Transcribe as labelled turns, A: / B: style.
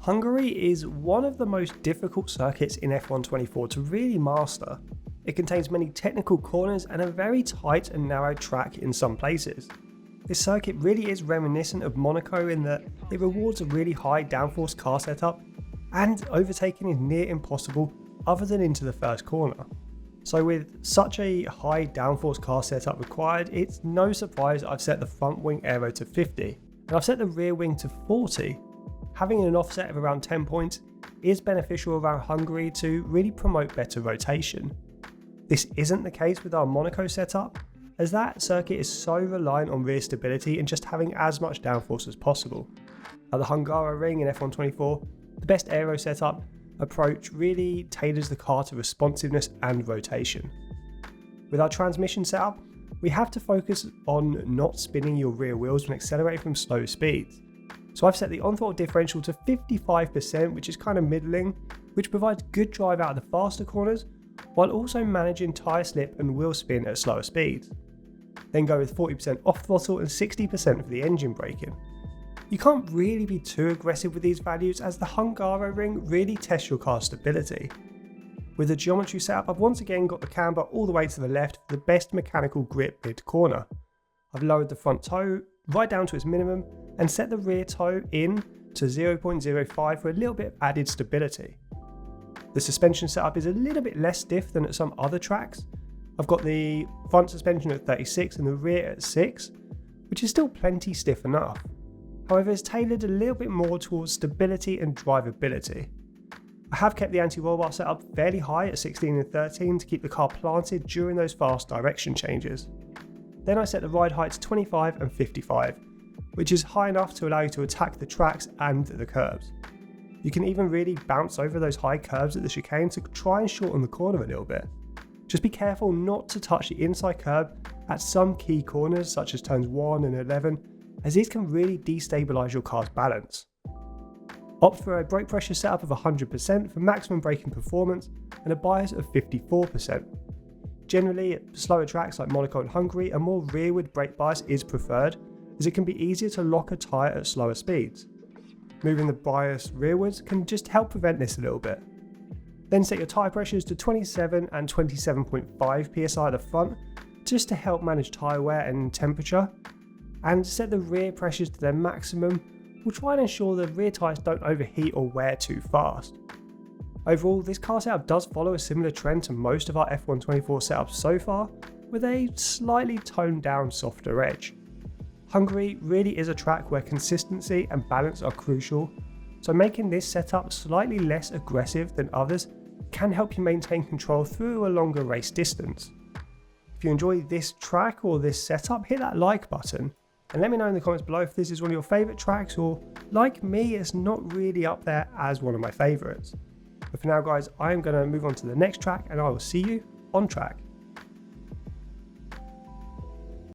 A: Hungary is one of the most difficult circuits in F1 24 to really master. It contains many technical corners and a very tight and narrow track in some places. This circuit really is reminiscent of Monaco in that it rewards a really high downforce car setup, and overtaking is near impossible other than into the first corner. So with such a high downforce car setup required, it's no surprise I've set the front wing aero to 50, and I've set the rear wing to 40. Having an offset of around 10 points is beneficial around Hungary to really promote better rotation. This isn't the case with our Monaco setup, as that circuit is so reliant on rear stability and just having as much downforce as possible. At the Hungaroring in F1 24, the best aero setup approach really tailors the car to responsiveness and rotation. With our transmission setup, we have to focus on not spinning your rear wheels when accelerating from slow speeds. So I've set the on-throttle differential to 55%, which is kind of middling, which provides good drive out of the faster corners, while also managing tyre slip and wheel spin at slower speeds. Then go with 40% off throttle and 60% for the engine braking. You can't really be too aggressive with these values, as the Hungaroring really tests your car's stability. With the geometry setup, I've once again got the camber all the way to the left for the best mechanical grip mid-corner. I've lowered the front toe right down to its minimum and set the rear toe in to 0.05 for a little bit of added stability. The suspension setup is a little bit less stiff than at some other tracks. I've got the front suspension at 36 and the rear at 6, which is still plenty stiff enough. However, it's tailored a little bit more towards stability and drivability. I have kept the anti-roll bar setup fairly high at 16 and 13 to keep the car planted during those fast direction changes. Then I set the ride height to 25 and 55, which is high enough to allow you to attack the tracks and the curbs. You can even really bounce over those high curves at the chicane to try and shorten the corner a little bit. Just be careful not to touch the inside curb at some key corners such as turns 1 and 11, as these can really destabilise your car's balance. Opt for a brake pressure setup of 100% for maximum braking performance and a bias of 54%. Generally, at slower tracks like Monaco and Hungary, a more rearward brake bias is preferred, as it can be easier to lock a tyre at slower speeds. Moving the bias rearwards can just help prevent this a little bit. Then set your tyre pressures to 27 and 27.5 psi at the front, just to help manage tyre wear and temperature, and set the rear pressures to their maximum. We'll try and ensure the rear tyres don't overheat or wear too fast. Overall, this car setup does follow a similar trend to most of our F1 24 setups so far, with a slightly toned down softer edge. Hungary really is a track where consistency and balance are crucial, so making this setup slightly less aggressive than others can help you maintain control through a longer race distance. If you enjoy this track or this setup, hit that like button and let me know in the comments below if this is one of your favourite tracks, or like me, it's not really up there as one of my favourites. But for now guys, I am going to move on to the next track and I will see you on track.